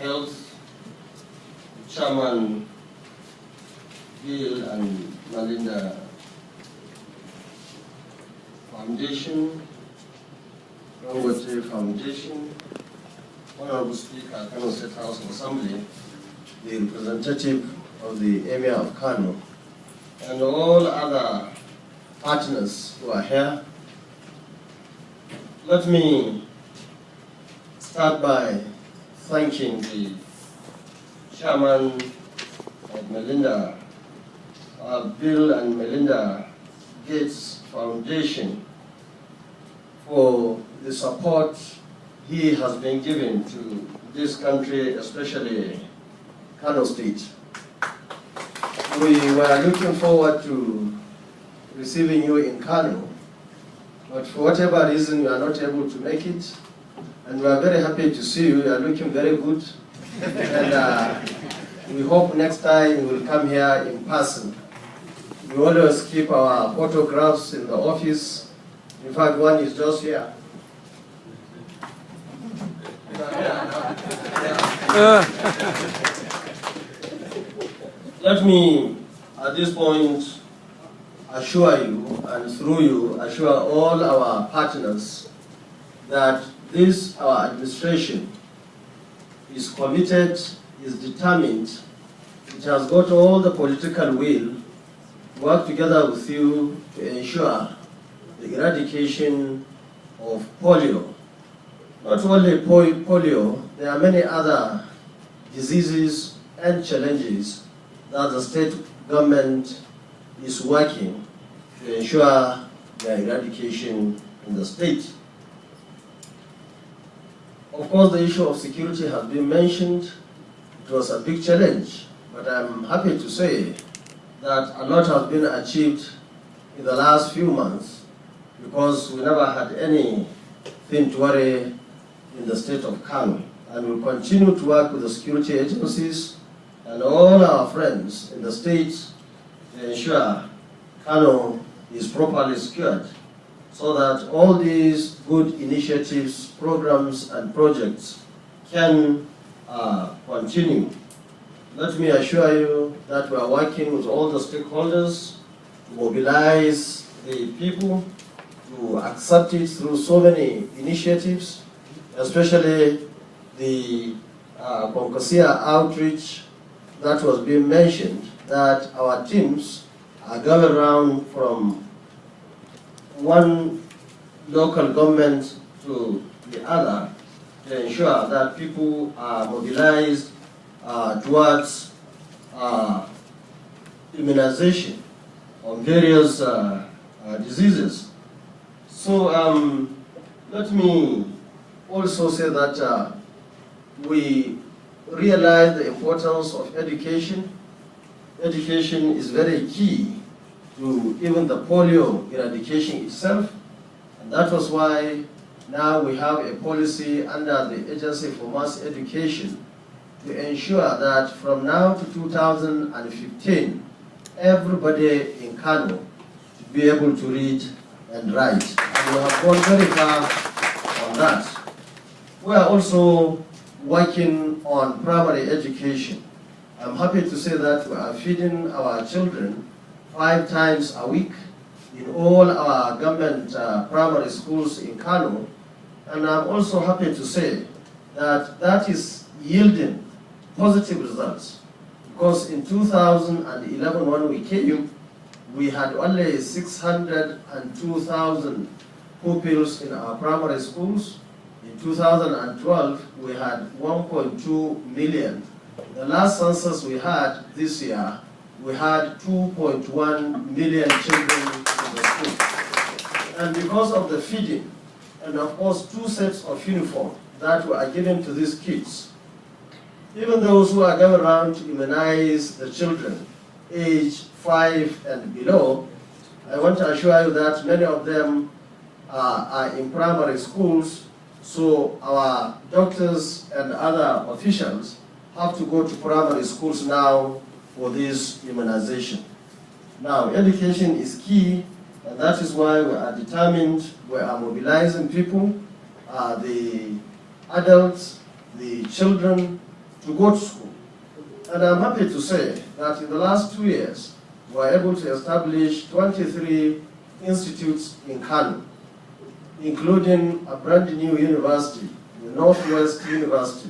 Health, Chairman Bill and Melinda Foundation, Dangote Foundation, Honorable Speaker, Kano State House of Assembly, the representative of the Emir of Kano, and all other partners who are here. Let me start by thanking the Chairman of Bill and Melinda Gates Foundation for the support he has been giving to this country, especially Kano State. We were looking forward to receiving you in Kano, but for whatever reason you are not able to make it, and we are very happy to see you. You are looking very good, and we hope next time you will come here in person. We always keep our photographs in the office. In fact, one is just here. Let me, at this point, assure you, and through you, assure all our partners that this, our administration, is committed, is determined, it has got all the political will to work together with you to ensure the eradication of polio. Not only polio, there are many other diseases and challenges that the state government is working to ensure their eradication in the state. Of course, the issue of security has been mentioned. It was a big challenge, but I'm happy to say that a lot has been achieved in the last few months because we never had anything to worry in the state of Kano. And we'll continue to work with the security agencies and all our friends in the state to ensure Kano is properly secured so that all these good initiatives, programs, and projects can continue. Let me assure you that we are working with all the stakeholders to mobilize the people to accept it through so many initiatives, especially the Konkosia outreach that was being mentioned, that our teams are going around from one local government to the other to ensure that people are mobilized towards immunization on various diseases. So let me also say that we realize the importance of education. Education is very key to even the polio eradication itself. And that was why now we have a policy under the Agency for Mass Education to ensure that from now to 2015, everybody in Kano should be able to read and write. And we have gone very far on that. We are also working on primary education. I'm happy to say that we are feeding our children 5 times a week in all our government primary schools in Kano. And I'm also happy to say that that is yielding positive results. Because in 2011, when we came, we had only 602,000 pupils in our primary schools. In 2012, we had 1.2 million. The last census we had this year, we had 2.1 million children in the school. And because of the feeding, and of course 2 sets of uniform that we are giving to these kids, even those who are going around to immunize the children age 5 and below, I want to assure you that many of them are in primary schools, so our doctors and other officials have to go to primary schools now for this immunization. Now, education is key, and that is why we are determined, we are mobilizing people, the adults, the children, to go to school. And I'm happy to say that in the last 2 years, we were able to establish 23 institutes in Kano, including a brand new university, the Northwest University.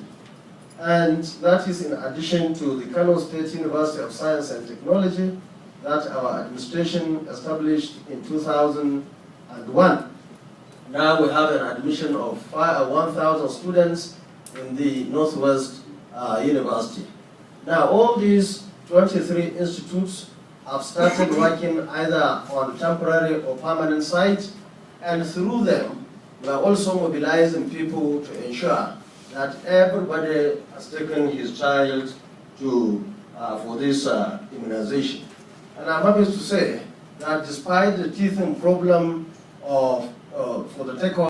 And that is in addition to the Kano State University of Science and Technology that our administration established in 2001. Now we have an admission of 1,000 students in the Northwest University. Now all these 23 institutes have started working either on temporary or permanent sites, and through them we are also mobilizing people to ensure that everybody has taken his child to, for this immunization. And I'm happy to say that despite the teething problem of, for the takeoff